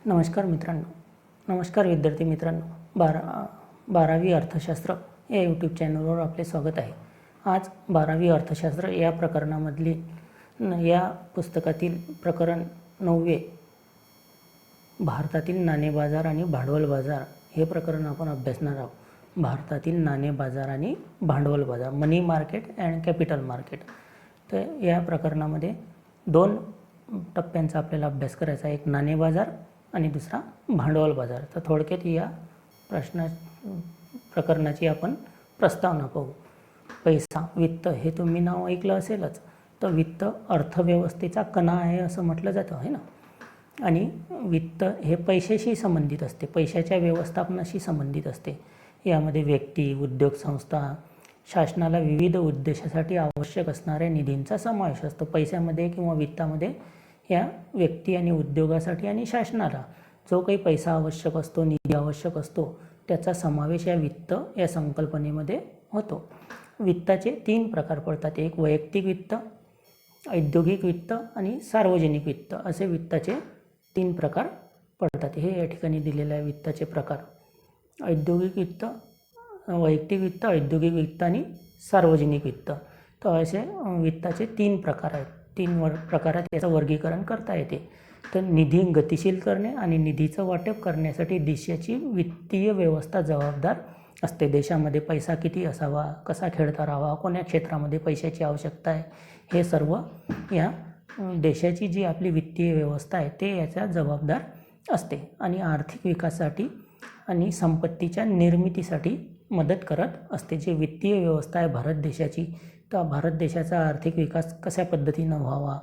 नमस्कार मित्रांनो, नमस्कार विद्यार्थी मित्रांनो. 12वी अर्थशास्त्र या यूट्यूब चॅनलवर आपले स्वागत आहे. आज 12वी अर्थशास्त्र या प्रकरणामधली या पुस्तकातील प्रकरण 9वे भारतातील नाणे बाजार आणि भांडवल बाजार हे प्रकरण आपण अभ्यासणार आहोत. भारतातील नाणे बाजार आणि भांडवल बाजार, मनी मार्केट अँड कॅपिटल मार्केट. तर या प्रकरणामध्ये 2 टप्प्यांचा आपल्याला अभ्यास करायचा आहे, एक नाणे बाजार आणि दुसरा भांडवल बाजार. तर थोडक्यात या प्रकरणाची आपण प्रस्तावना पाहू. पैसा, वित्त हे तुम्ही नाव ऐकलं असेलच. तर वित्त अर्थव्यवस्थेचा कणा आहे असं म्हटलं जातं, आहे ना. आणि वित्त हे पैशाशी संबंधित असते, पैशाच्या व्यवस्थापनाशी संबंधित असते. यामध्ये व्यक्ती, उद्योग संस्था, शासनाला विविध उद्देशासाठी आवश्यक असणाऱ्या निधींचा समावेश असतो. पैशामध्ये किंवा वित्तामध्ये या व्यक्ती आणि उद्योगासाठी आणि शासनाला जो काही पैसा आवश्यक असतो, निधी आवश्यक असतो, त्याचा समावेश या वित्त या संकल्पनेमध्ये होतो. वित्ताचे 3 प्रकार पडतात. एक वैयक्तिक वित्त, औद्योगिक वित्त आणि सार्वजनिक वित्त असे वित्ताचे 3 प्रकार पडतात. हे या ठिकाणी दिलेले आहे वित्ताचे प्रकार. औद्योगिक वित्त, वैयक्तिक वित्त, औद्योगिक वित्त आणि सार्वजनिक वित्त. तर असे वित्ताचे 3 प्रकार आहेत. 3 प्रकारात याचं वर्गीकरण करता येते. तर निधी गतिशील करणे आणि निधीचं वाटप करण्यासाठी देशाची वित्तीय व्यवस्था जबाबदार असते. देशामध्ये पैसा किती असावा, कसा खेळता राहावा, कोण्या क्षेत्रामध्ये पैशाची आवश्यकता आहे, हे सर्व या देशाची जी आपली वित्तीय व्यवस्था आहे ते याच्या जबाबदार असते. आणि आर्थिक विकासासाठी आणि संपत्तीच्या निर्मितीसाठी मदत करत असते. जी वित्तीय व्यवस्था आहे भारत देशाची, तर भारत देशाचा आर्थिक विकास कशा पद्धतीनं व्हावा,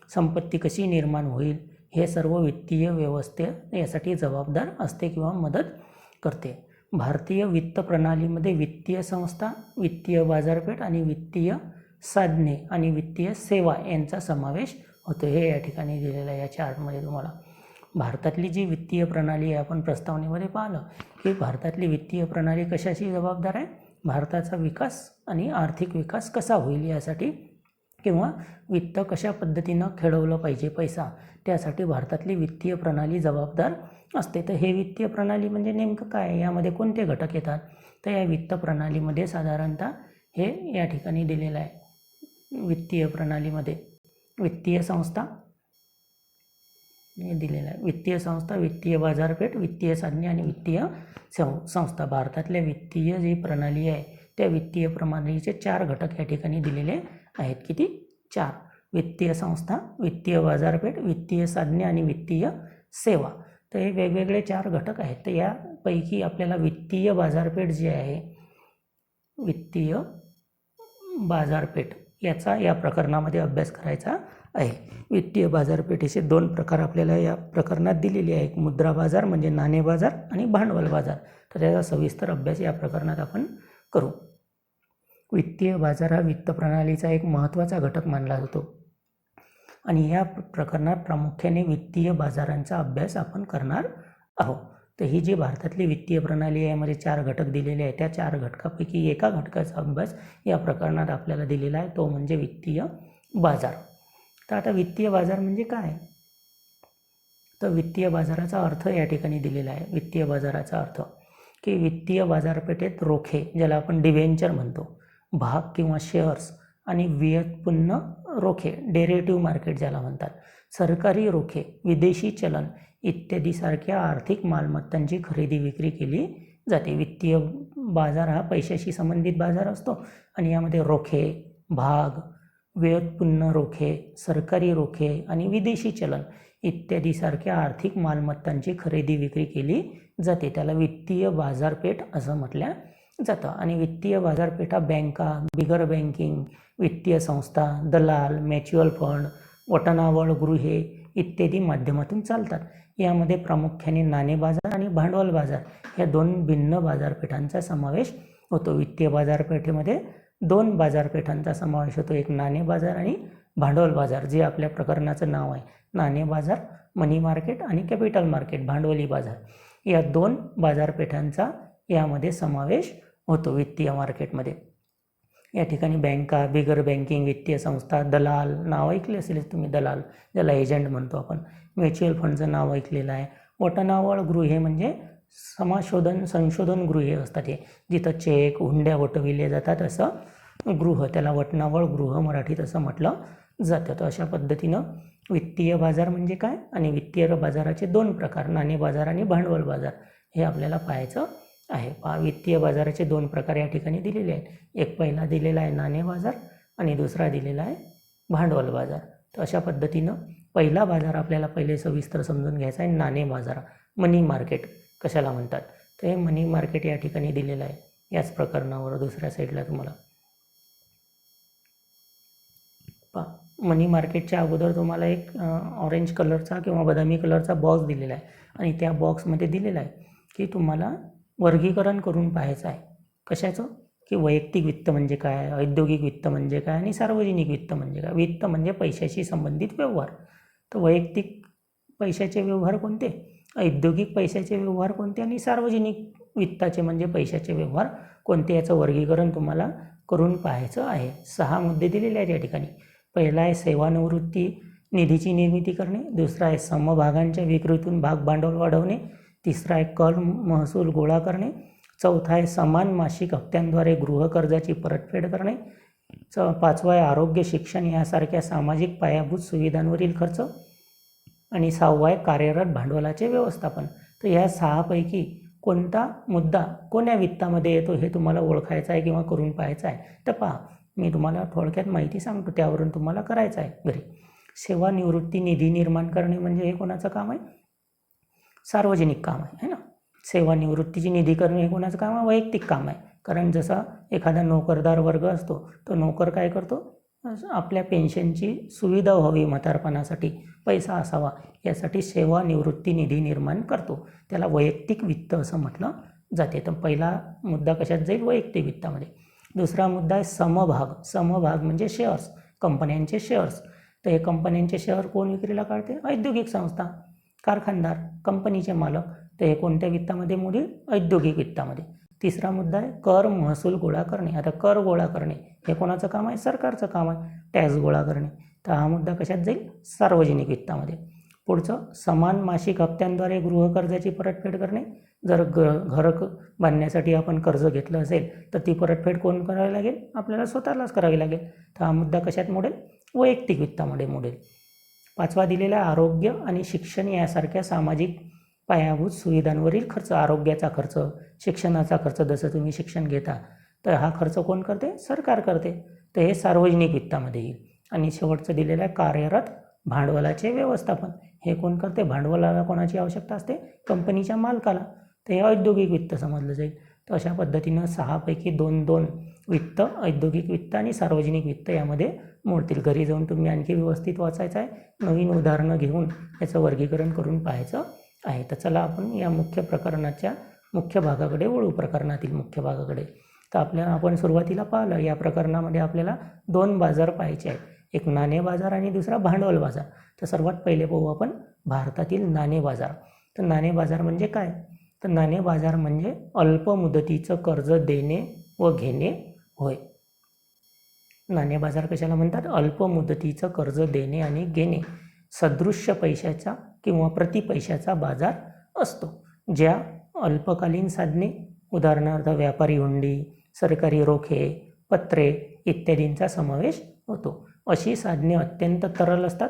संपत्ती कशी निर्माण होईल, हे सर्व वित्तीय व्यवस्थे यासाठी जबाबदार असते किंवा मदत करते. भारतीय वित्त प्रणालीमध्ये वित्तीय संस्था, वित्तीय बाजारपेठ आणि वित्तीय साधने आणि वित्तीय सेवा यांचा समावेश होतो. हे या ठिकाणी दिलेलं आहे या चार्टमध्ये तुम्हाला. भारतातली जी वित्तीय प्रणाली आहे, आपण प्रस्तावनेमध्ये पाहिलं की भारतातली वित्तीय प्रणाली कशाशी जबाबदार आहे, भारताचा विकास आणि आर्थिक विकास कसा होईल यासाठी, किंवा वित्त कशा पद्धतीनं खेळवलं पाहिजे पैसा, त्यासाठी भारतातली वित्तीय प्रणाली जबाबदार असते. तर हे वित्तीय प्रणाली म्हणजे नेमकं काय, यामध्ये कोणते घटक येतात. तर या वित्त प्रणालीमध्ये साधारणतः हे या ठिकाणी दिलेलं आहे. वित्तीय प्रणालीमध्ये वित्तीय संस्था हे दिलेलं आहे. वित्तीय संस्था, वित्तीय बाजारपेठ, वित्तीय साधने आणि वित्तीय संस्था. भारतातल्या वित्तीय जी प्रणाली आहे त्या वित्तीय प्रणालीचे 4 घटक या ठिकाणी दिलेले आहेत. किती? 4. वित्तीय संस्था, वित्तीय बाजारपेठ, वित्तीय साधने आणि वित्तीय सेवा. तर हे वेगवेगळे 4 घटक आहेत. तर यापैकी आपल्याला वित्तीय बाजारपेठ जी आहे, वित्तीय बाजारपेठ याचा या प्रकरणामध्ये अभ्यास करायचा आहे. वित्तीय बाजारपेठेचे 2 प्रकार आपल्याला या प्रकरणात दिलेले आहे. एक मुद्रा बाजार म्हणजे नाणे बाजार आणि भांडवल बाजार. तर त्याचा सविस्तर अभ्यास या प्रकरणात आपण करू. वित्तीय बाजार हा वित्त प्रणालीचा एक महत्त्वाचा घटक मानला जातो आणि या प्रकरणात प्रामुख्याने वित्तीय बाजारांचा अभ्यास आपण करणार आहोत. तर ही जी भारतातली वित्तीय प्रणाली आहे, यामध्ये 4 घटक दिलेले आहेत. त्या 4 घटकापैकी एका घटकाचा अभ्यास या प्रकरणात आपल्याला दिलेला आहे, तो म्हणजे वित्तीय बाजार. तर आता वित्तीय बाजार म्हणजे काय, तर वित्तीय बाजाराचा अर्थ या ठिकाणी दिलेला आहे. वित्तीय बाजाराचा अर्थ की वित्तीय बाजारपेठेत रोखे, ज्याला आपण डिव्हेंचर म्हणतो, भाग किंवा शेअर्स आणि व्युत्पन्न रोखे, डेरिव्हेटिव्ह मार्केट ज्याला म्हणतात, सरकारी रोखे, विदेशी चलन इत्यादी सारख्या आर्थिक मालमत्तांची खरेदी विक्री केली जाते. वित्तीय बाजार हा पैशाशी संबंधित बाजार असतो आणि यामध्ये रोखे, भाग, व्युत्पन्न रोखे, सरकारी रोखे आणि विदेशी चलन इत्यादी सारख्या आर्थिक मालमत्तांची खरेदी विक्री केली जाते. त्याला वित्तीय बाजारपेठ असं म्हटलं जातं. आणि वित्तीय बाजारपेठा बँका, बिगर बँकिंग, वित्तीय संस्था, दलाल, म्युच्युअल फंड, वटणावळ गृहे इत्यादी माध्यमातून चालतात. यामध्ये प्रामुख्याने नाणे बाजार आणि भांडवल बाजार या 2 भिन्न बाजारपेठांचा समावेश होतो. वित्तीय बाजारपेठेमध्ये 2 बाजारपेठांचा समावेश होतो, एक नाणे बाजार आणि भांडवल बाजार, जे आपल्या प्रकरणाचं नाव आहे. नाणे बाजार, मनी मार्केट आणि कॅपिटल मार्केट, भांडवली बाजार, या 2 बाजारपेठांचा यामध्ये समावेश होतो वित्तीय मार्केटमध्ये. या ठिकाणी बँका, बिगर बँकिंग, वित्तीय संस्था, दलाल, नाव ऐकले असेलच तुम्ही, दलाल ज्याला एजंट म्हणतो आपण, म्युच्युअल फंडचं नाव ऐकलेलं आहे, वटनावळ गृहे म्हणजे संशोधन गृहे असतात, हे जिथं चेक हुंड्या वटविले जातात असं गृह, त्याला वटनावळ गृह मराठीत असं म्हटलं जातं. तर अशा पद्धतीनं वित्तीय बाजार म्हणजे काय आणि वित्तीय बाजाराचे दोन प्रकार, नाणे बाजार आणि भांडवल बाजार, हे आपल्याला पाहायचं आहे. वित्तीय बाजाराचे दोन प्रकार या ठिकाणी दिलेले आहेत. एक पहिला दिलेला आहे नाणे बाजार आणि दुसरा दिलेला आहे भांडवल बाजार. तर अशा पद्धतीनं पहिला बाजार आपल्याला पहिले सविस्तर समजून घ्यायचा आहे. नाणे बाजार, मनी मार्केट कशाला म्हणतात, तर हे मनी मार्केट या ठिकाणी दिलेलं आहे. याच प्रकरणावर दुसऱ्या साईडला तुम्हाला मनी मार्केटच्या अगोदर तुम्हाला एक ऑरेंज कलरचा किंवा बदामी कलरचा बॉक्स दिलेला आहे आणि त्या बॉक्समध्ये दिलेला आहे की तुम्हाला वर्गीकरण करून पाहायचं आहे. कशाचं, की वैयक्तिक वित्त म्हणजे काय, औद्योगिक वित्त म्हणजे काय आणि सार्वजनिक वित्त म्हणजे काय. वित्त म्हणजे पैशाशी संबंधित व्यवहार. तर वैयक्तिक पैशाचे व्यवहार कोणते, औद्योगिक पैशाचे व्यवहार कोणते आणि सार्वजनिक वित्ताचे म्हणजे पैशाचे व्यवहार कोणते, याचं वर्गीकरण तुम्हाला करून पाहायचं आहे. 6 मुद्दे दिलेले आहेत या ठिकाणी. पहिला आहे सेवानिवृत्ती निधीची निर्मिती करणे, दुसरा आहे समभागांच्या विक्रीतून भाग भांडवल वाढवणे, तिसरा आहे कर महसूल गोळा करणे, चौथा आहे समान मासिक हप्त्यांद्वारे गृहकर्जाची परतफेड करणे, पाचवा आहे आरोग्य शिक्षण यासारख्या सामाजिक पायाभूत सुविधांवरील खर्च आणि 6वा आहे कार्यरत भांडवलाचे व्यवस्थापन. तर ह्या 6 पैकी कोणता मुद्दा कोण्या वित्तामध्ये येतो हे तुम्हाला ओळखायचं आहे किंवा करून पाहायचं आहे. तर पहा, मी तुम्हाला थोडक्यात माहिती सांगतो, त्यावरून तुम्हाला करायचं आहे घरी. सेवानिवृत्ती निधी निर्माण करणे म्हणजे हे कोणाचं काम आहे, सार्वजनिक काम आहे ना. सेवानिवृत्तीची निधी करणे हे कोणाचं काम आहे, वैयक्तिक काम आहे. कारण जसा एखादा नोकरदार वर्ग असतो तो नोकर काय करतो, आपल्या पेन्शनची सुविधा व्हावी, म्हातारपणासाठी पैसा असावा यासाठी सेवानिवृत्ती निधी निर्माण करतो, त्याला वैयक्तिक वित्त असं म्हटलं जाते. तर पहिला मुद्दा कशात जाईल, वैयक्तिक वित्तामध्ये. दुसरा मुद्दा आहे समभाग. समभाग म्हणजे शेअर्स, कंपन्यांचे शेअर्स. तर हे कंपन्यांचे शेअर कोण विक्रीला काढते, औद्योगिक संस्था, कारखानदार, कंपनीचे मालक. तर हे कोणत्या वित्तामध्ये मोडील, औद्योगिक वित्तामध्ये. तिसरा मुद्दा आहे कर महसूल गोळा करणे. आता कर गोळा करणे हे कोणाचं काम आहे, सरकारचं काम आहे, टॅक्स गोळा करणे. तर हा मुद्दा कशात जाईल, सार्वजनिक वित्तामध्ये. पुढचं समान मासिक हप्त्यांद्वारे गृहकर्जाची परतफेड करणे. जर घर बांधण्यासाठी आपण कर्ज घेतलं असेल तर ती परतफेड कोण करावी लागेल, आपल्याला स्वतःलाच करावी लागेल. तर हा मुद्दा कशात मोडेल, वैयक्तिक वित्तामध्ये मोडेल. पाचवा दिलेला आरोग्य आणि शिक्षण यासारख्या सामाजिक पायाभूत सुविधांवरील खर्च. आरोग्याचा खर्च, शिक्षणाचा खर्च, जसं तुम्ही शिक्षण घेता तर हा खर्च कोण करते, सरकार करते. तर हे सार्वजनिक वित्तामध्ये येईल. आणि शेवटचं दिलेलं आहे कार्यरत भांडवलाचे व्यवस्थापन. हे कोण करते, भांडवलाला कोणाची आवश्यकता असते, कंपनीच्या मालकाला. तर हे औद्योगिक वित्त समजलं जाईल. तर अशा पद्धतीनं 6 पैकी 2-2 वित्त, औद्योगिक वित्त आणि सार्वजनिक वित्त यामध्ये मोडतील. घरी जाऊन तुम्ही आणखी व्यवस्थित वाचायचं आहे, नवीन उदाहरणं घेऊन याचं वर्गीकरण करून पाहायचं आहे. तर चला आपण या मुख्य प्रकरणाच्या मुख्य भागाकडे वळू, प्रकरणातील मुख्य भागाकडे. तर आपण सुरुवातीला पाहिलं, या प्रकरणामध्ये आपल्याला 2 बाजार पाहायचे आहेत, एक नाणे बाजार आणि दुसरा भांडवल बाजार. तर सर्वात पहिले पाहू आपण भारतातील नाणे बाजार. तर नाणे बाजार म्हणजे काय, तर नाणे बाजार म्हणजे अल्प मुदतीचं कर्ज देणे व घेणे होय. नाणे बाजार कशाला म्हणतात, अल्प मुदतीचं कर्ज देणे आणि घेणे. सदृश्य पैशाचा किंवा प्रतिपैशाचा बाजार असतो. ज्या अल्पकालीन साधने, उदाहरणार्थ व्यापारी हुंडी, सरकारी रोखे, पत्रे इत्यादींचा समावेश होतो. अशी साधने अत्यंत तरल असतात,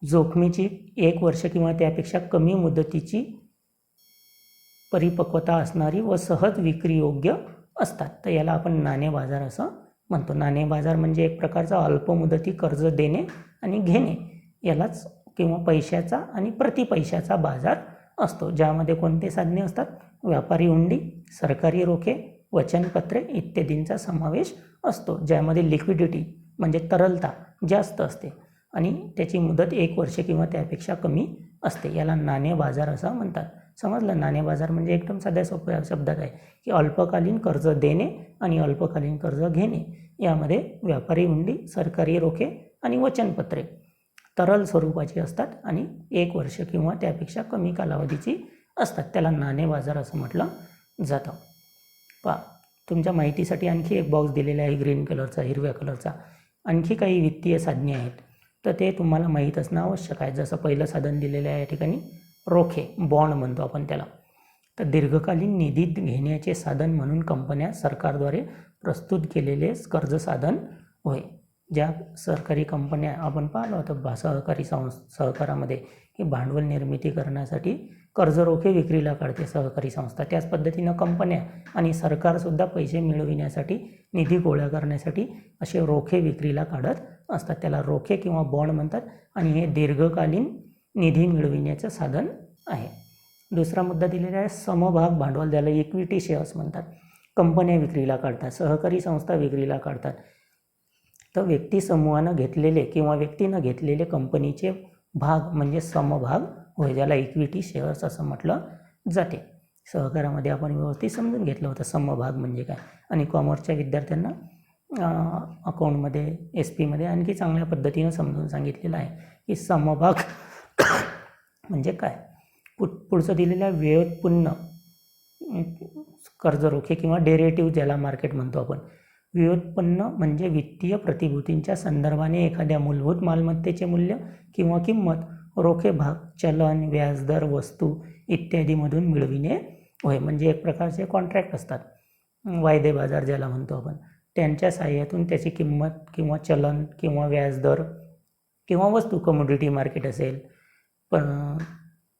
जोखमीची 1 वर्ष किंवा त्यापेक्षा कमी मुदतीची परिपक्वता असणारी व सहज विक्रीयोग्य असतात. तर याला आपण नाणे बाजार असं म्हणतो. नाणे बाजार म्हणजे एक प्रकारचा अल्पमुदती कर्ज देणे आणि घेणे यालाच किंवा पैशाचा आणि प्रतिपैशाचा बाजार असतो. ज्यामध्ये कोणते साधने असतात, व्यापारी हुंडी, सरकारी रोखे, वचनपत्रे इत्यादींचा समावेश असतो. ज्यामध्ये लिक्विडिटी म्हणजे तरलता जास्त असते आणि त्याची मुदत 1 वर्ष किंवा त्यापेक्षा कमी असते. याला नाणे बाजार असं म्हणतात. समजलं, नाणे बाजार म्हणजे एकदम साध्या सोप्या शब्दात आहे की अल्पकालीन कर्ज देणे आणि अल्पकालीन कर्ज घेणे यामध्ये व्यापारी हुंडी, सरकारी रोखे आणि वचनपत्रे तरल स्वरूपाची असतात आणि 1 वर्ष किंवा त्यापेक्षा कमी कालावधीची असतात. त्याला नाणे बाजार असं म्हटलं जातं. पहा, तुमच्या माहितीसाठी आणखी एक बॉक्स दिलेला आहे ग्रीन कलरचा, हिरव्या कलरचा. आणखी काही वित्तीय साधने आहेत. तर ते तुम्हाला माहीत असणं आवश्यक आहे. जसं पहिलं साधन दिलेलं आहे या ठिकाणी रोखे, बॉन्ड म्हणतो आपण त्याला. तर दीर्घकालीन निधी घेण्याचे साधन म्हणून कंपन्या सरकारद्वारे प्रस्तुत केलेले कर्ज साधन होय. ज्या सरकारी कंपन्या आपण पाहिलं होतं सहकारी सहकारामध्ये ही भांडवल निर्मिती करण्यासाठी कर्ज रोखे विक्रीला काढते सहकारी संस्था. त्याच पद्धतीनं कंपन्या आणि सरकारसुद्धा पैसे मिळविण्यासाठी, निधी गोळा करण्यासाठी असे रोखे विक्रीला काढत असतात. त्याला रोखे किंवा बॉन्ड म्हणतात आणि हे दीर्घकालीन निधी मिळविण्याचं साधन आहे. दुसरा मुद्दा दिलेला आहे समभाग भांडवल, ज्याला इक्विटी शेअर्स म्हणतात. कंपन्या विक्रीला काढतात, सहकारी संस्था विक्रीला काढतात. तर व्यक्ती समूहानं घेतलेले किंवा व्यक्तीनं घेतलेले कंपनीचे भाग म्हणजे समभाग होय, ज्याला इक्विटी शेअर्स असं म्हटलं जाते. सहकारामध्ये आपण व्यवस्थित समजून घेतलं होतं समभाग म्हणजे काय, आणि कॉमर्सच्या विद्यार्थ्यांना अकाउंटमध्ये SP मध्ये आणखी चांगल्या पद्धतीनं समजून सांगितलेलं आहे की समभाग म्हणजे काय. पुढचं दिलेलं आहे व्युत्पन्न कर्ज रोखे किंवा डेरिव्हेटिव्ह, ज्याला मार्केट म्हणतो आपण. व्युत्पन्न म्हणजे वित्तीय प्रतिभूतींच्या संदर्भाने एखाद्या मूलभूत मालमत्तेचे मूल्य किंवा किंमत रोखे भाग, चलन, व्याजदर, वस्तू इत्यादीमधून मिळविणे होय. म्हणजे एक प्रकारचे कॉन्ट्रॅक्ट असतात, वायदे बाजार ज्याला म्हणतो आपण. त्यांच्या साहाय्यातून त्याची किंमत किंवा चलन किंवा व्याजदर किंवा वस्तू, कमोडिटी मार्केट असेल,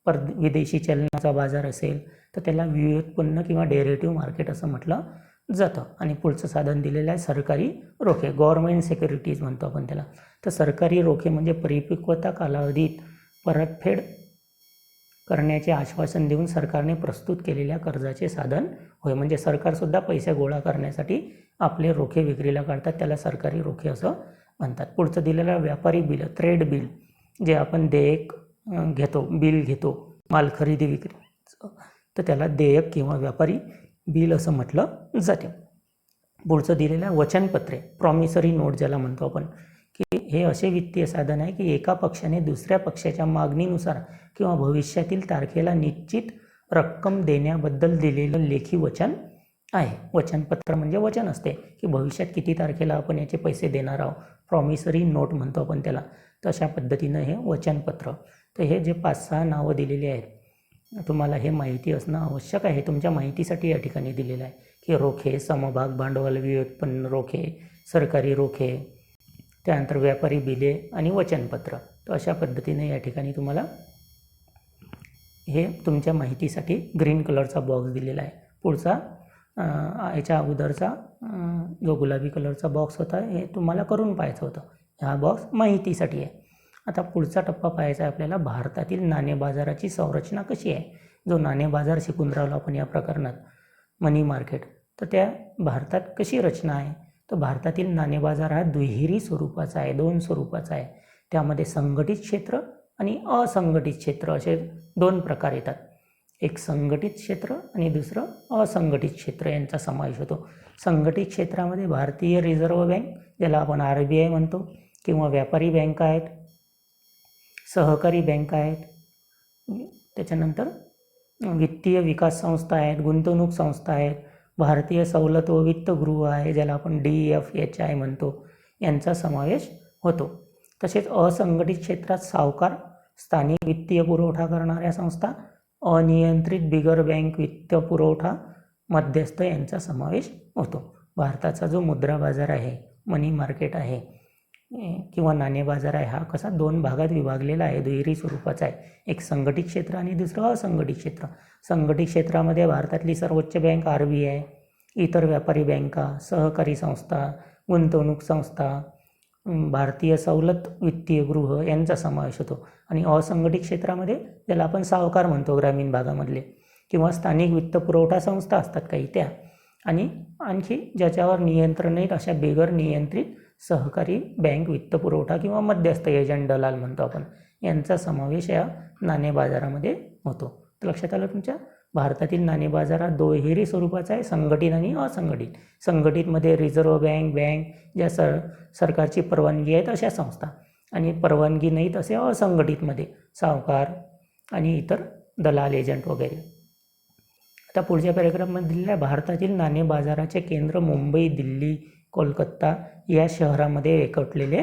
विदेशी चलनाचा बाजार असेल, तर त्याला व्युत्पन्न किंवा डेरिव्हेटिव्ह मार्केट असं म्हटलं जातं. आणि पुढचं साधन दिलेलं आहे सरकारी रोखे, गव्हर्नमेंट सिक्युरिटीज म्हणतो आपण त्याला. तर सरकारी रोखे म्हणजे परिपक्वता कालावधीत परतफेड करण्याचे आश्वासन देऊन सरकारने प्रस्तुत केलेल्या कर्जाचे साधन होय. म्हणजे सरकारसुद्धा पैसे गोळा करण्यासाठी आपले रोखे विक्रीला काढतात, त्याला सरकारी रोखे असं म्हणतात. पुढचं दिलेलं व्यापारी बिल, ट्रेड बिल, जे आपण देयक घेतो, बिल घेतो माल खरेदी विक्री, तर त्याला देयक किंवा व्यापारी बिल असं म्हटलं जाते. पुढचं दिलेलं आहे वचनपत्रे, प्रॉमिसरी नोट ज्याला म्हणतो आपण, की हे असे वित्तीय साधन आहे की एका पक्षाने दुसऱ्या पक्षाच्या मागणीनुसार किंवा भविष्यातील तारखेला निश्चित रक्कम देण्याबद्दल दिलेलं लेखी वचन आहे. वचनपत्र म्हणजे वचन असते की भविष्यात किती तारखेला आपण याचे पैसे देणार आहोत, प्रॉमिसरी नोट म्हणतो आपण त्याला. तर अशा पद्धतीनं हे वचनपत्र. तर हे जे 5-6 नावं दिलेली आहेत, तुम्हाला हे माहिती असणं आवश्यक आहे. तुमच्या माहितीसाठी या ठिकाणी दिलेलं आहे की रोखे, समभाग, भांडवल, व्युत्पन्न रोखे, सरकारी रोखे, त्यानंतर व्यापारी बिले आणि वचनपत्र. तर अशा पद्धतीने या ठिकाणी तुम्हाला हे तुमच्या माहितीसाठी ग्रीन कलरचा बॉक्स दिलेला आहे. पुढचा याच्या अगोदरचा जो गुलाबी कलरचा बॉक्स होता हे तुम्हाला करून पाहायचं होतं. हा बॉक्स माहितीसाठी आहे. आता पुढचा टप्पा पाहायचा आहे आपल्याला, भारतातील नाणे बाजाराची संरचना कशी आहे. जो नाणे बाजार शिकून राहिलो आपण या प्रकरणात, मनी मार्केट, तर त्या भारतात कशी रचना आहे. तर भारतातील नाणे बाजार हा दुहेरी स्वरूपाचा आहे, 2 स्वरूपाचा आहे. त्यामध्ये संघटित क्षेत्र आणि असंघटित क्षेत्र असे 2 प्रकार येतात. एक संघटित क्षेत्र आणि दुसरं असंघटित क्षेत्र यांचा समावेश होतो. संघटित क्षेत्रामध्ये भारतीय रिझर्व्ह बँक, ज्याला आपण RBI म्हणतो, किंवा व्यापारी बँका आहेत, सहकारी बँका आहेत, त्याच्यानंतर वित्तीय विकास संस्था आहेत, गुंतवणूक संस्था आहेत, भारतीय सवलत व वित्तगृह आहे, ज्याला आपण DFHI म्हणतो, यांचा समावेश होतो. तसेच असंघटित क्षेत्रात सावकार, स्थानिक वित्तीय पुरवठा करणाऱ्या संस्था, अनियंत्रित बिगर बँक वित्त पुरवठा मध्यस्थ यांचा समावेश होतो. भारताचा जो मुद्रा बाजार आहे, मनी मार्केट आहे किंवा नाणे बाजार आहे, हा कसा 2 भागात विभागलेला आहे, दुहेरी स्वरूपाचा आहे. एक संघटित क्षेत्र आणि दुसरं असंघटित क्षेत्र. संघटित क्षेत्रामध्ये भारतातली सर्वोच्च बँक RBI, इतर व्यापारी बँका, सहकारी संस्था, गुंतवणूक संस्था, भारतीय सवलत वित्तीय गृह यांचा समावेश होतो. आणि असंघटित क्षेत्रामध्ये ज्याला आपण सावकार म्हणतो ग्रामीण भागामधले, किंवा स्थानिक वित्त पुरवठा संस्था असतात काही त्या, आणि आणखी ज्याच्यावर नियंत्रण नाहीत अशा बिगर नियंत्रित सहकारी बँक वित्त पुरवठा किंवा मध्यस्थ एजंट, दलाल म्हणतो आपण, यांचा समावेश या नाणे बाजारामध्ये होतो. तर लक्षात आलं तुमच्या, भारतातील नाणे बाजार हा दुहेरी स्वरूपाचा आहे, संघटित आणि असंघटित. संघटितमध्ये रिझर्व्ह बँक ज्या सरकारची परवानगी आहेत अशा संस्था, आणि परवानगी नाहीत असे असंघटितमध्ये सावकार आणि इतर दलाल, एजंट वगैरे. आता पुढच्या पॅरेग्राफमध्ये दिलेलं आहे, भारतातील नाणे बाजाराचे केंद्र मुंबई, दिल्ली, कोलकाता या शहरामध्ये एकवटलेले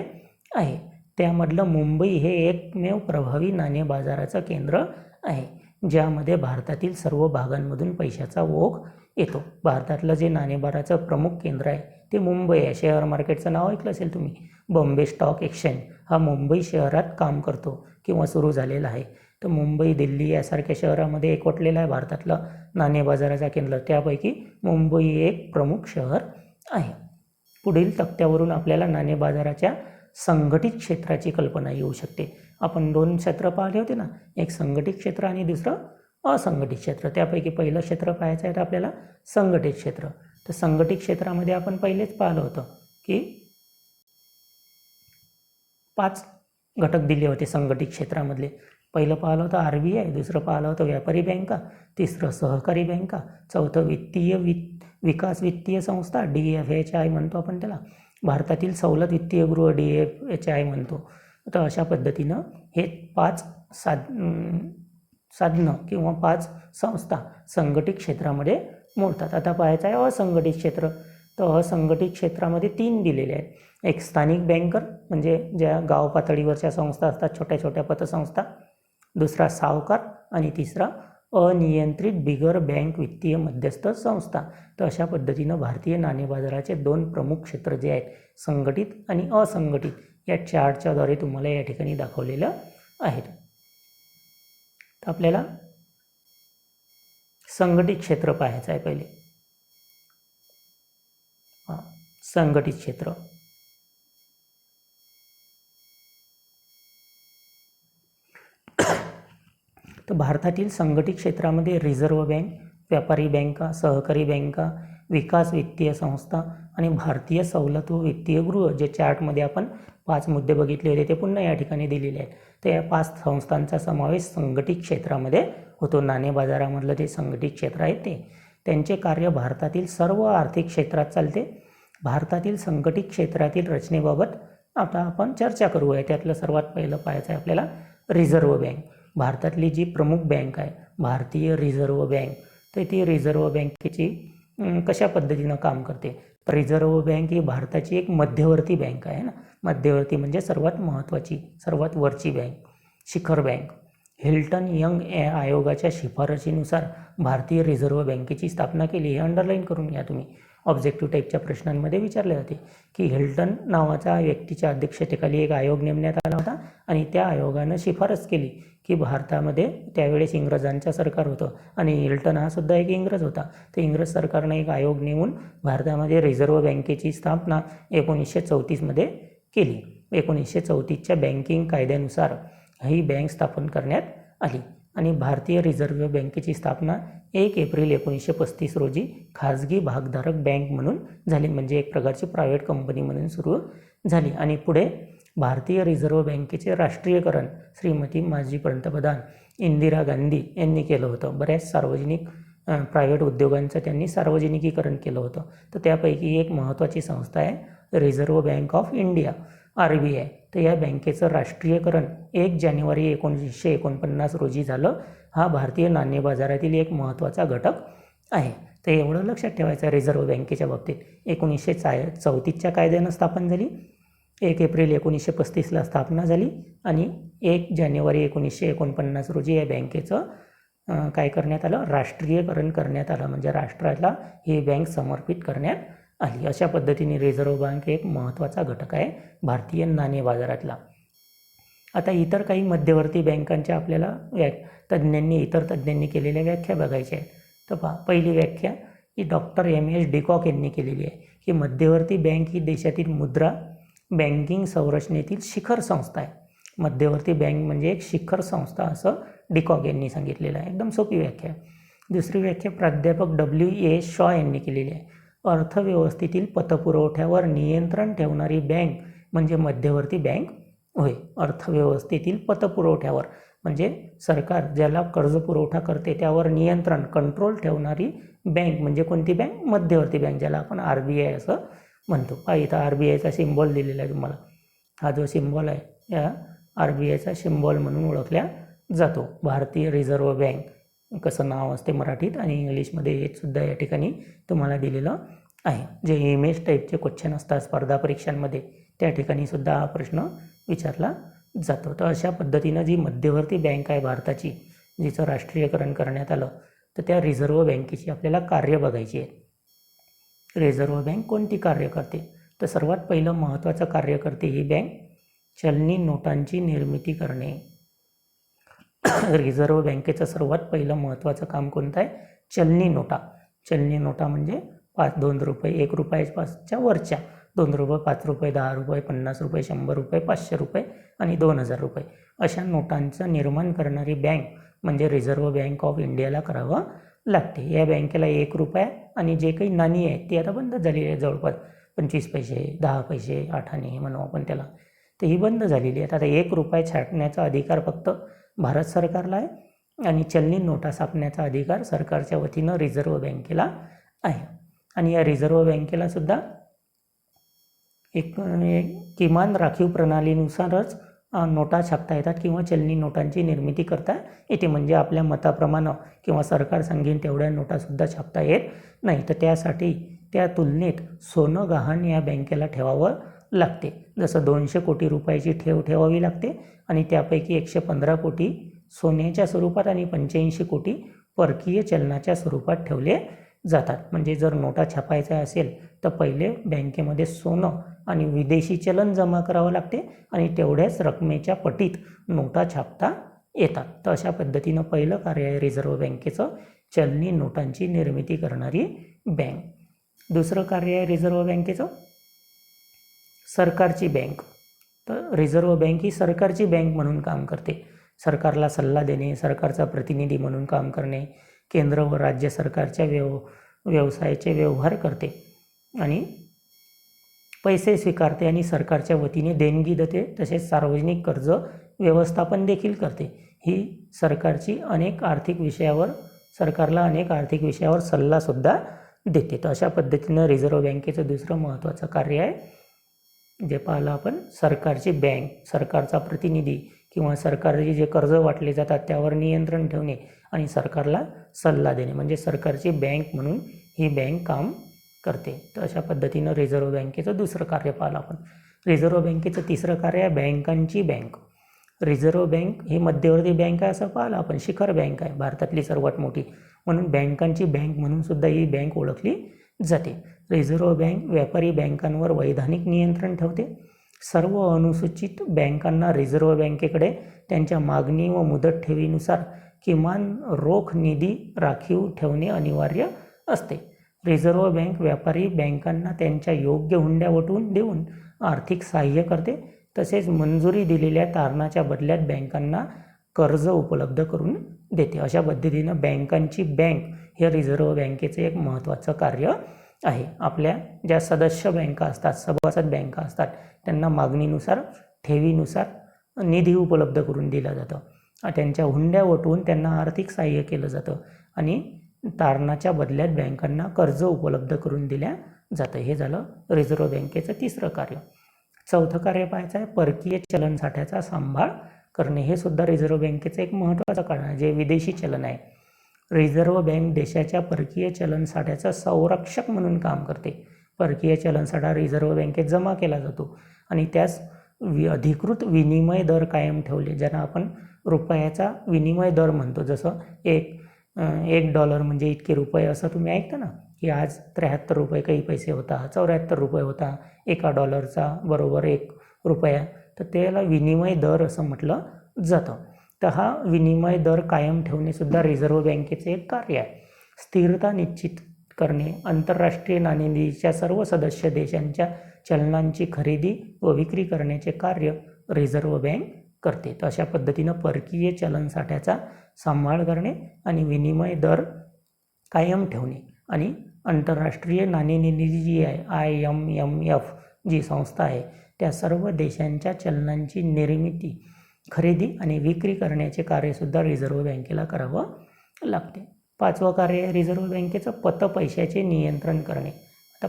आहे. त्यामधलं मुंबई हे एकमेव प्रभावी नाणे बाजाराचं केंद्र आहे, ज्यामध्ये भारतातील सर्व भागांमधून पैशाचा ओघ येतो. भारतातलं जे नाणेबाजाराचं प्रमुख केंद्र आहे ते मुंबई आहे. शेअर मार्केटचं नाव ऐकलं असेल तुम्ही, बॉम्बे स्टॉक एक्सचेंज हा मुंबई शहरात काम करतो किंवा सुरू झालेला आहे. तर मुंबई, दिल्ली यासारख्या शहरामध्ये एकवटलेलं आहे भारतातलं नाणे बाजाराचा केंद्र. त्यापैकी मुंबई एक प्रमुख शहर आहे. पुढील तक्त्यावरून आपल्याला नाणे बाजाराच्या संघटित क्षेत्राची कल्पना येऊ शकते. आपण 2 क्षेत्र पाहिले होते ना, एक संघटित क्षेत्र आणि दुसरं असंघटित क्षेत्र. त्यापैकी पहिलं क्षेत्र पाहायचं आहे तर आपल्याला संघटित क्षेत्र. तर संघटित क्षेत्रामध्ये आपण पहिलेच पाहिलं होतं की 5 घटक दिले होते संघटित क्षेत्रामधले. पहिलं पाहिलं होतं RBI, दुसरं पाहिलं होतं व्यापारी बँका, तिसरं सहकारी बँका, चौथं विकास वित्तीय संस्था DFHI म्हणतो आपण त्याला, भारतातील सवलत वित्तीय गृह DFHI म्हणतो. तर अशा पद्धतीनं हे 5 साधनं किंवा 5 संस्था संघटित क्षेत्रामध्ये मोडतात. आता पाहायचं आहे असंघटित क्षेत्र. तर असंघटित क्षेत्रामध्ये 3 दिलेले आहेत. एक स्थानिक बँकर म्हणजे ज्या गाव पातळीवरच्या संस्था असतात, छोट्या छोट्या पतसंस्था, दुसरा सावकार आणि तिसरा अनियंत्रित बिगर बँक वित्तीय मध्यस्थ संस्था. तर अशा पद्धतीनं भारतीय नाणे बाजाराचे 2 प्रमुख क्षेत्र जे आहेत संघटित आणि असंघटित, या चार्टच्या द्वारे तुम्हाला या ठिकाणी दाखवलेलं आहेत. तर आपल्याला संघटित क्षेत्र पाहायचं आहे पहिले. संघटित क्षेत्र तर भारतातील संघटित क्षेत्रामध्ये रिझर्व्ह बँक, व्यापारी बँका, सहकारी बँका, विकास वित्तीय संस्था आणि भारतीय सवलत व वित्तीय गृह, जे चार्टमध्ये आपण 5 मुद्दे बघितले होते ते पुन्हा या ठिकाणी दिलेले आहेत. तर या 5 संस्थांचा समावेश संघटित क्षेत्रामध्ये होतो. नाणे बाजारामधलं ते संघटित क्षेत्र आहे ते. त्यांचे कार्य भारतातील सर्व आर्थिक क्षेत्रात चालते. भारतातील संघटित क्षेत्रातील रचनेबाबत आता आपण चर्चा करूया. त्यातलं सर्वात पहिलं पाहायचं आहे आपल्याला रिझर्व्ह बँक. भारतातली जी प्रमुख बँक आहे भारतीय रिझर्व्ह बँक, तर ती रिझर्व्ह बँकेची कशा पद्धतीनं काम करते. रिझर्व्ह बँक ही भारताची एक मध्यवर्ती बँक आहे ना. मध्यवर्ती म्हणजे सर्वात महत्त्वाची, सर्वात वरची बँक, शिखर बँक. हिल्टन यंग आयोगाच्या शिफारशीनुसार भारतीय रिझर्व्ह बँकेची स्थापना केली. हे अंडरलाईन करून घ्या तुम्ही. ऑब्जेक्टिव्ह टाईपच्या प्रश्नांमध्ये विचारले जाते की हिल्टन नावाच्या व्यक्तीच्या अध्यक्षतेखाली एक आयोग नेमण्यात आला होता आणि त्या आयोगानं शिफारस केली की भारतामध्ये त्यावेळेस इंग्रजांचं सरकार होतं आणि हिल्टन हा सुद्धा एक इंग्रज होता. तर इंग्रज सरकारनं एक आयोग नेमून भारतामध्ये रिझर्व्ह बँकेची स्थापना 1934मध्ये केली. 1934च्या बँकिंग कायद्यानुसार ही बँक स्थापन करण्यात आली आणि भारतीय रिझर्व्ह बँकेची स्थापना 1 एप्रिल 1935 रोजी खाजगी भागधारक बँक म्हणून झाली, म्हणजे एक प्रकारची प्रायव्हेट कंपनी म्हणून सुरू झाली. आणि पुढे भारतीय रिझर्व्ह बँकेचे राष्ट्रीयकरण श्रीमती माजी पंतप्रधान इंदिरा गांधी यांनी केलं होतं. बऱ्याच सार्वजनिक प्रायव्हेट उद्योगांचं त्यांनी सार्वजनिकीकरण केलं होतं. तर त्यापैकी एक महत्त्वाची संस्था आहे reserve bank of India, RBI. तर या बँकेचं राष्ट्रीयकरण 1 जानेवारी 1949 रोजी झालं. हा भारतीय नाणे बाजारातील एक महत्त्वाचा घटक आहे. तर एवढं लक्षात ठेवायचं आहे रिझर्व्ह बँकेच्या बाबतीत. 1934च्या कायद्यानं स्थापन झाली, 1 एप्रिल 1935ला स्थापना झाली आणि 1 जानेवारी 1949 रोजी या बँकेचं काय करण्यात आलं, राष्ट्रीयकरण करण्यात आलं, म्हणजे राष्ट्राला ही बँक समर्पित करण्यात आली. अशा पद्धतीने रिझर्व्ह बँक एक महत्त्वाचा घटक आहे भारतीय नाणे बाजारातला. आता इतर काही मध्यवर्ती बँकांच्या आपल्याला इतर तज्ज्ञांनी केलेल्या व्याख्या बघायच्या आहेत. तर पहा, पहिली व्याख्या ही डॉक्टर MS डिकॉक यांनी केलेली आहे की मध्यवर्ती बँक ही देशातील मुद्रा बँकिंग संरचनेतील शिखर संस्था आहे. मध्यवर्ती बँक म्हणजे एक शिखर संस्था असं डिकॉक यांनी सांगितलेलं आहे. एकदम सोपी व्याख्या. दुसरी व्याख्या प्राध्यापक WA शॉ यांनी केलेली आहे. अर्थव्यवस्थेतील पतपुरवठ्यावर नियंत्रण ठेवणारी बँक म्हणजे मध्यवर्ती बँक होय. अर्थव्यवस्थेतील पतपुरवठ्यावर म्हणजे सरकार ज्याला कर्ज पुरवठा करते त्यावर नियंत्रण, कंट्रोल ठेवणारी बँक म्हणजे कोणती बँक, मध्यवर्ती बँक, ज्याला आपण RBI असं म्हणतो. इथं RBIचा सिम्बॉल दिलेला आहे तुम्हाला. हा जो सिम्बॉल आहे या RBIचा सिम्बॉल म्हणून ओळखल्या जातो. भारतीय रिझर्व्ह बँक कसं नाव असते मराठीत आणि इंग्लिशमध्ये हे सुद्धा या ठिकाणी तुम्हाला दिलेलं आहे. जे इमेज टाईपचे क्वेश्चन असतात स्पर्धा परीक्षांमध्ये त्या ठिकाणी सुद्धा हा प्रश्न विचारला जातो. तर अशा पद्धतीनं जी मध्यवर्ती बँक आहे भारताची, जिचं राष्ट्रीयकरण करण्यात आलं, तर त्या रिझर्व्ह बँकेची आपल्याला कार्य बघायची आहे. रिझर्व्ह बँक कोणती कार्य करते? तर सर्वात पहिलं महत्त्वाचं कार्य करते ही बँक चलनी नोटांची निर्मिती करणे. रिझर्व्ह बँकेचं सर्वात पहिलं महत्त्वाचं काम कोणतं आहे? चलनी नोटा. चलनी नोटा म्हणजे 2 रुपये, 1 रुपयाच्या वरच्या 2 रुपये, 5 रुपये, 10 रुपये, 50 रुपये, 100 रुपये, 500 रुपये आणि 2000 रुपये अशा नोटांचं निर्माण करणारी बँक म्हणजे रिझर्व्ह बँक ऑफ इंडियाला करावं लागते. या बँकेला 1 रुपया आणि जे काही नाणी आहेत ती आता बंद झालेली आहे, जवळपास 25 पैसे, 10 पैसे, 8 आणे म्हणू आपण त्याला, तर ही बंद झालेली आहेत. आता 1 रुपया छापण्याचा अधिकार फक्त भारत सरकारला आहे आणि चलनी नोटा छापण्याचा अधिकार सरकारच्या वतीनं रिझर्व्ह बँकेला आहे. आणि या रिझर्व्ह बँकेला सुद्धा एक किमान राखीव प्रणालीनुसारच नोटा छापता येतात किंवा चलनी नोटांची निर्मिती करता येते. म्हणजे आपल्या मताप्रमाणे किंवा सरकार सांगेन तेवढ्या नोटासुद्धा छापता येत नाही. तर त्यासाठी त्या तुलनेत सोनं गहाण या बँकेला ठेवावं लागते. जसं 200 कोटी रुपयाची ठेव ठेवावी लागते आणि त्यापैकी 115 कोटी सोन्याच्या स्वरूपात आणि 85 कोटी परकीय चलनाच्या स्वरूपात ठेवले जातात. म्हणजे जर नोटा छापायचा असेल तर पहिले बँकेमध्ये सोनं आणि विदेशी चलन जमा करावं लागते आणि तेवढ्याच रकमेच्या पटीत नोटा छापता येतात. तर अशा पद्धतीनं पहिलं कार्य आहे रिझर्व्ह बँकेचं, चलनी नोटांची निर्मिती करणारी बँक. दुसरं कार्य आहे रिझर्व्ह बँकेचं सरकारची बँक. तर रिझर्व्ह बँक ही सरकारची बँक म्हणून काम करते. सरकारला सल्ला देणे, सरकारचा प्रतिनिधी म्हणून काम करणे, केंद्र व राज्य सरकारच्या व्यवसायाचे व्यवहार करते आणि पैसे स्वीकारते आणि सरकारच्या वतीने देणगी देते. तसेच सार्वजनिक कर्ज व्यवस्थापन देखील करते. ही सरकारला अनेक आर्थिक विषयावर सल्लासुद्धा देते. तर अशा पद्धतीनं रिझर्व्ह बँकेचं दुसरं महत्त्वाचं कार्य आहे जे पाहिलं आपण, सरकारची बँक, सरकारचा प्रतिनिधी किंवा सरकारचे जे कर्ज वाटले जातात त्यावर नियंत्रण ठेवणे आणि सरकारला सल्ला देणे, म्हणजे सरकारची बँक म्हणून ही बँक काम करते. तर अशा पद्धतीनं रिझर्व्ह बँकेचं दुसरं कार्य पाहिलं आपण. रिझर्व्ह बँकेचं तिसरं कार्य आहे बँकांची बँक. रिझर्व्ह बँक ही मध्यवर्ती बँक आहे असं पाहिलं आपण, शिखर बँक आहे भारतातली सर्वात मोठी, म्हणून बँकांची बँक म्हणून सुद्धा ही बँक ओळखली जाते. रिझर्व्ह बँक व्यापारी बँकांवर वैधानिक नियंत्रण ठेवते. सर्व अनुसूचित बँकांना रिझर्व्ह बँकेकडे त्यांच्या मागणी व मुदत ठेवीनुसार किमान रोख निधी राखीव ठेवणे अनिवार्य असते. रिझर्व्ह बँक व्यापारी बँकांना त्यांच्या योग्य हुंड्या वटवून देऊन आर्थिक सहाय्य करते. तसेच मंजुरी दिलेल्या तारणाच्या बदल्यात बँकांना कर्ज उपलब्ध करून देते. अशा पद्धतीनं बँकांची बँक हे रिझर्व्ह बँकेचं एक महत्त्वाचं कार्य आहे. आपल्या ज्या सदस्य बँका असतात, सभासद बँका असतात, त्यांना मागणीनुसार, ठेवीनुसार निधी उपलब्ध करून दिला जातं. त्यांच्या हुंड्या वटवून त्यांना आर्थिक सहाय्य केलं जातं आणि तारणाच्या बदल्यात बँकांना कर्ज उपलब्ध करून दिल्या जातं. हे झालं रिझर्व्ह बँकेचं तिसरं कार्य. चौथं कार्य पाहायचं आहे परकीय चलन साठ्याचा सांभाळ करणे. हे सुद्धा रिझर्व्ह बँकेचं एक महत्त्वाचं कारण आहे, जे विदेशी चलन आहे. रिझर्व्ह बँक देशाच्या परकीय चलन साठ्याचं संरक्षक म्हणून काम करते. परकीय चलन साठा रिझर्व्ह बँकेत जमा केला जातो आणि त्यास अधिकृत विनिमय दर कायम ठेवले, ज्यांना आपण रुपयाचा विनिमय दर म्हणतो. जसं एक डॉलर म्हणजे इतके रुपये असं तुम्ही ऐकता ना, की आज 73 रुपये काही पैसे होता, 74 रुपये होता एका डॉलरचा बरोबर 1 रुपया, तर त्याला विनिमय दर असं म्हटलं जातं. तर हा विनिमय दर कायम ठेवणे सुद्धा रिझर्व्ह बँकेचे एक कार्य आहे. स्थिरता निश्चित करणे, आंतरराष्ट्रीय नाणेनिधीच्या सर्व सदस्य देशांच्या चलनांची खरेदी व विक्री करण्याचे कार्य रिझर्व्ह बँक करते. तर अशा पद्धतीनं परकीय चलन साठ्याचा सांभाळ करणे आणि विनिमय दर कायम ठेवणे आणि आंतरराष्ट्रीय नाणेनिधी जी आहे IMF जी संस्था आहे, त्या सर्व देशांच्या चलनांची निर्मिती, खरेदी आणि विक्री करण्याचे कार्यसुद्धा रिझर्व्ह बँकेला करावं लागते. पाचवं कार्य आहे रिझर्व्ह बँकेचं पतपैशाचे नियंत्रण करणे. आता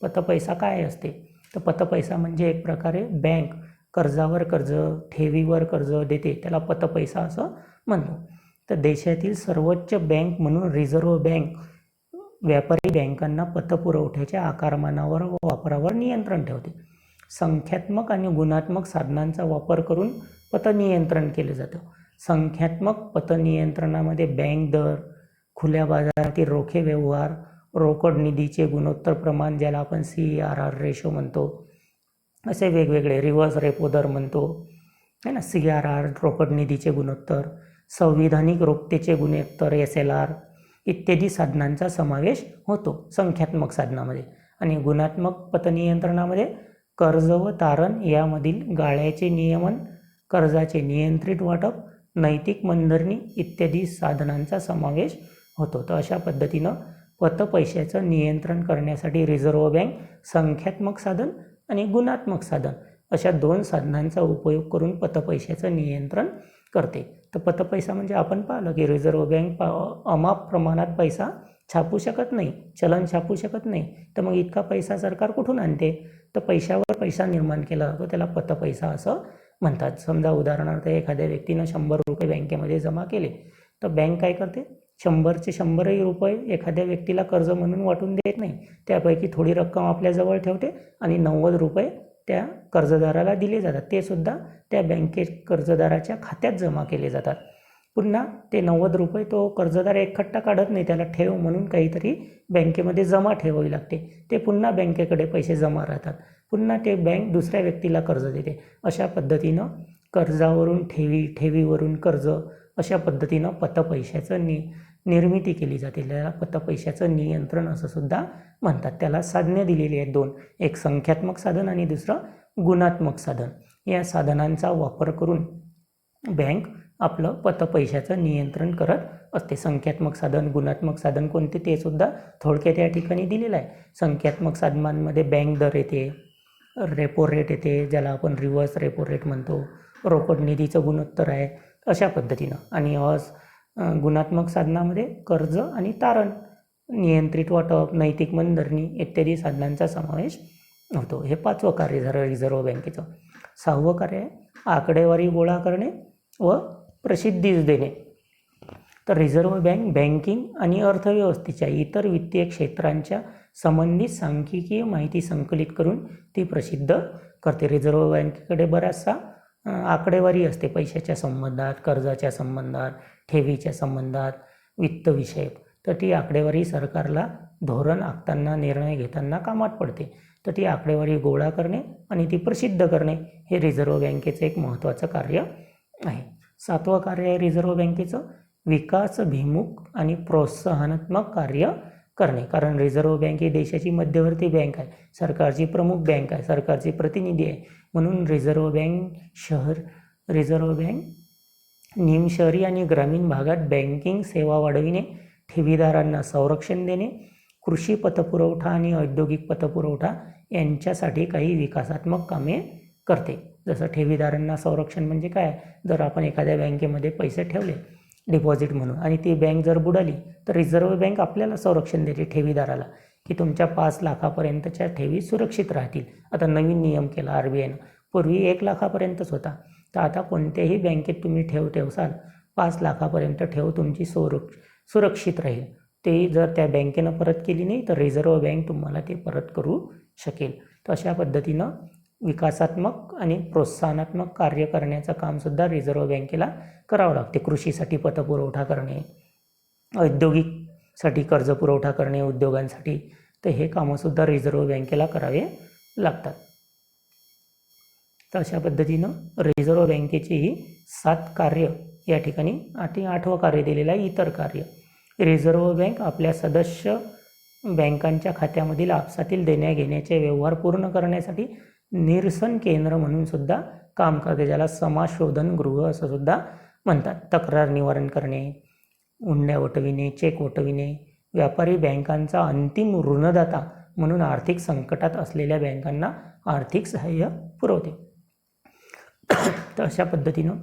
पतपैसा काय असते? तर पतपैसा म्हणजे एक प्रकारे बँक कर्जावर कर्ज, ठेवीवर कर्ज देते, त्याला पतपैसा असं म्हणतो. तर देशातील सर्वोच्च बँक म्हणून रिझर्व्ह बँक व्यापारी बँकांना पतपुरवठ्याच्या आकारमानावर व वापरावर नियंत्रण ठेवते. संख्यात्मक आणि गुणात्मक साधनांचा वापर करून पतनियंत्रण केलं जातं. संख्यात्मक पतनियंत्रणामध्ये बँक दर, खुल्या बाजारातील रोखे व्यवहार, रोकड निधीचे गुणोत्तर प्रमाण ज्याला आपण CRR रेशो म्हणतो, असे वेगवेगळे रिव्हर्स रेपो दर म्हणतो है ना, CRR रोकड निधीचे गुणोत्तर, संविधानिक रोखतेचे गुणोत्तर SLR इत्यादी साधनांचा समावेश होतो संख्यात्मक साधनामध्ये. आणि गुणात्मक पतनियंत्रणामध्ये कर्ज व तारण यामधील गाळ्याचे नियमन, कर्जाचे नियंत्रित वाटप, नैतिक मनधरणी इत्यादी साधनांचा समावेश होतो. तर अशा पद्धतीनं पतपैशाचं नियंत्रण करण्यासाठी रिझर्व्ह बँक संख्यात्मक साधन आणि गुणात्मक साधन अशा 2 साधनांचा उपयोग करून पतपैशाचं नियंत्रण करते. तर पतपैसा म्हणजे आपण पाहिलं की रिझर्व्ह बँक अमाप प्रमाणात पैसा छापू शकत नाही, चलन छापू शकत नाही. तर मग इतका पैसा सरकार कुठून आणते? तर पैशावर पैसा निर्माण केला जातो, त्याला पतपैसा असं म्हणतात. समजा उदाहरणार्थ एखाद्या व्यक्तीनं 100 रुपये बँकेमध्ये जमा केले, तर बँक काय करते? 100चे 100ही रुपये एखाद्या व्यक्तीला कर्ज म्हणून वाटून देत नाही, त्यापैकी थोडी रक्कम आपल्याजवळ ठेवते आणि 90 रुपये त्या कर्जदाराला दिले जातात. ते सुद्धा त्या बँकेत कर्जदाराच्या खात्यात जमा केले जातात. पुन्हा ते 90 रुपये तो कर्जदार एकखट्टा काढत नाही, त्याला ठेव म्हणून काहीतरी बँकेमध्ये जमा ठेवावी लागते. ते पुन्हा बँकेकडे पैसे जमा राहतात, पुन्हा ते बँक दुसऱ्या व्यक्तीला कर्ज देते. अशा पद्धतीनं कर्जावरून ठेवी, ठेवीवरून कर्ज अशा पद्धतीनं पतपैशाचं निर्मिती केली जाते. त्याला पतपैशाचं नियंत्रण असं सुद्धा म्हणतात. त्याला साधने दिलेली आहेत 2, एक संख्यात्मक साधन आणि दुसरं गुणात्मक साधन. या साधनांचा वापर करून बँक आपलं पतपैशाचं नियंत्रण करत असते. संख्यात्मक साधन, गुणात्मक साधन कोणते ते सुद्धा थोडक्यात या ठिकाणी दिलेलं आहे. संख्यात्मक साधनांमध्ये बँक दर येते, रेपो रेट येते ज्याला आपण रिव्हर्स रेपो रेट म्हणतो, रोकड निधीचं गुणोत्तर आहे अशा पद्धतीनं. आणि गुणात्मक साधनामध्ये कर्ज आणि तारण, नियंत्रित वाटप, नैतिक मनधरणी इत्यादी साधनांचा समावेश होतो. हे 5वं कार्य झालं रिझर्व्ह बँकेचं. 6वं कार्य आहे आकडेवारी गोळा करणे व प्रसिद्धीस देणे. तर रिझर्व्ह बँक बँकिंग आणि अर्थव्यवस्थेच्या इतर वित्तीय क्षेत्रांच्या संबंधित सांख्यिकीय माहिती संकलित करून ती प्रसिद्ध करते. रिझर्व्ह बँकेकडे बराचसा आकडेवारी असते पैशाच्या संबंधात, कर्जाच्या संबंधात, ठेवीच्या संबंधात, वित्तविषयक. तर ती आकडेवारी सरकारला धोरण आखताना, निर्णय घेताना कामात पडते. तर ती आकडेवारी गोळा करणे आणि ती प्रसिद्ध करणे हे रिझर्व्ह बँकेचं एक महत्त्वाचं कार्य आहे. 7वं कार्य आहे रिझर्व्ह बँकेचं विकासभिमुख आणि प्रोत्साहनात्मक कार्य करणे. कारण रिझर्व्ह बँक ही देशाची मध्यवर्ती बँक आहे, सरकारची प्रमुख बँक आहे, सरकारची प्रतिनिधी आहे. म्हणून रिझर्व्ह बँक निमशहरी आणि ग्रामीण भागात बँकिंग सेवा वाढविणे, ठेवीदारांना संरक्षण देणे, कृषी पतपुरवठा आणि औद्योगिक पतपुरवठा यांच्यासाठी काही विकासात्मक कामे करते. जसं ठेवीदारांना संरक्षण म्हणजे काय? जर आपण एखाद्या बँकेमध्ये पैसे ठेवले डिपॉझिट म्हणून आणि ती बँक जर बुडाली तर रिझर्व्ह बँक आपल्याला संरक्षण देते ठेवीदाराला, की तुमच्या 5 लाखापर्यंतच्या ठेवी सुरक्षित राहतील. आता नवीन नियम केला RBIनं. पूर्वी 1 लाखापर्यंतच होता. तर आता कोणत्याही बँकेत तुम्ही ठेवसाल 5 लाखापर्यंत ठेव तुमची सुरक्षित राहील. ते जर त्या बँकेनं परत केली नाही तर रिझर्व्ह बँक तुम्हाला ते परत करू शकेल. तर अशा पद्धतीनं विकासात्मक आणि प्रोत्साहनात्मक कार्य करण्याचं कामसुद्धा रिझर्व्ह बँकेला करावं लागते. कृषीसाठी पतपुरवठा करणे, औद्योगिकसाठी कर्ज पुरवठा करणे उद्योगांसाठी, तर हे कामंसुद्धा रिझर्व्ह बँकेला करावे लागतात. तर अशा पद्धतीनं रिझर्व्ह बँकेची ही 7 कार्य या ठिकाणी 8वं कार्य दिलेलं आहे इतर कार्य. रिझर्व्ह बँक आपल्या सदस्य बँकांच्या खात्यामधील आपसातील देण्या घेण्याचे व्यवहार पूर्ण करण्यासाठी निरसन केंद्र म्हणून सुद्धा काम करते, ज्याला समाशोधन गृह असं सुद्धा म्हणतात. तक्रार निवारण करणे, हुंड्या वटविणे, चेक वटविणे, व्यापारी बँकांचा अंतिम ऋणदाता म्हणून आर्थिक संकटात असलेल्या बँकांना आर्थिक सहाय्य पुरवते. तर अशा पद्धतीनं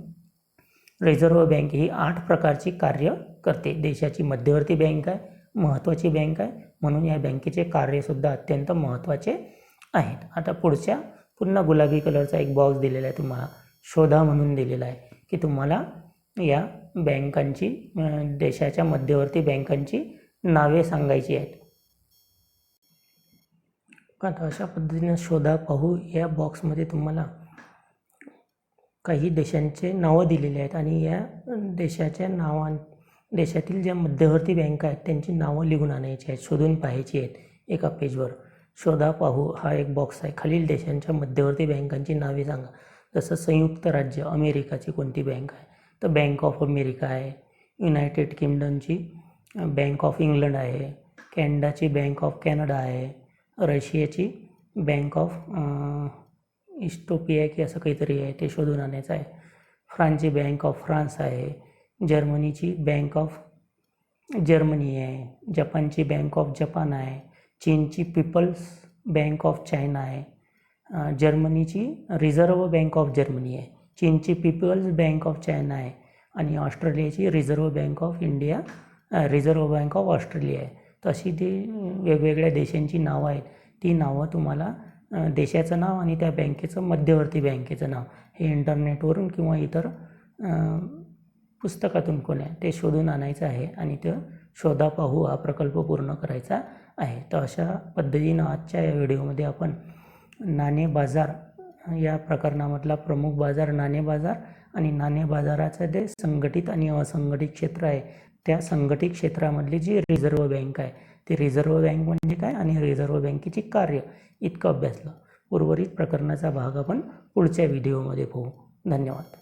रिझर्व्ह बँक ही 8 प्रकारची कार्य करते. देशाची मध्यवर्ती बँक आहे, महत्त्वाची बँक आहे, म्हणून या बँकेचे कार्यसुद्धा अत्यंत महत्त्वाचे आहेत. आता पुन्हा गुलाबी कलरचा एक बॉक्स दिलेला आहे तुम्हाला, शोधा म्हणून दिलेला आहे, की तुम्हाला या बँकांची, देशाच्या मध्यवर्ती बँकांची नावे सांगायची आहेत. आता अशा पद्धतीने शोधा पाहू या बॉक्समध्ये तुम्हाला काही देशांचे नावं दिलेली आहेत आणि या देशातील ज्या मध्यवर्ती बँका आहेत त्यांची नावं लिहून आणायची आहेत, शोधून पाहायची आहेत एका पेजवर. शोधा पाहू हा एक बॉक्स आहे. खालील देशांच्या मध्यवर्ती बँकांची नावे सांगा. जसं संयुक्त राज्य अमेरिकाची कोणती बँक आहे, तर बँक ऑफ अमेरिका आहे. युनायटेड किंगडमची बँक ऑफ इंग्लंड आहे. कॅनडाची बँक ऑफ कॅनडा आहे. रशियाची बँक ऑफ इस्टोपिया की असं काहीतरी आहे, ते शोधून आणायचं आहे. फ्रान्सची बँक ऑफ फ्रान्स आहे. जर्मनीची बँक ऑफ जर्मनी आहे. जपानची बँक ऑफ जपान आहे. चीनची पीपल्स बँक ऑफ चायना आहे. जर्मनीची रिझर्व्ह बँक ऑफ जर्मनी आहे. चीनची पीपल्स बँक ऑफ चायना आहे. आणि ऑस्ट्रेलियाची reserve bank of India, reserve bank of Australia आहे. तशी ती वेगवेगळ्या देशांची नावं आहेत. ती नावं तुम्हाला देशाचं नाव आणि त्या बँकेचं मध्यवर्ती बँकेचं नाव हे इंटरनेटवरून किंवा इतर पुस्तकातून कोण्या ते शोधून आणायचं आहे आणि ते शोधा पाहू हा प्रकल्प पूर्ण करायचा आहे. तर अशा पद्धतीनं आजच्या या व्हिडिओमध्ये आपण नाणे बाजार या प्रकरणामधला प्रमुख बाजार नाणे बाजार आणि नाणे बाजाराचं जे संघटित आणि असंघटित क्षेत्र आहे, त्या संघटित क्षेत्रामधली जी रिझर्व्ह बँक आहे, ती रिझर्व्ह बँक म्हणजे काय आणि रिझर्व्ह बँकेची कार्य इतकं अभ्यासलं. उर्वरित प्रकरणाचा भाग आपण पुढच्या व्हिडिओमध्ये पाहू. धन्यवाद.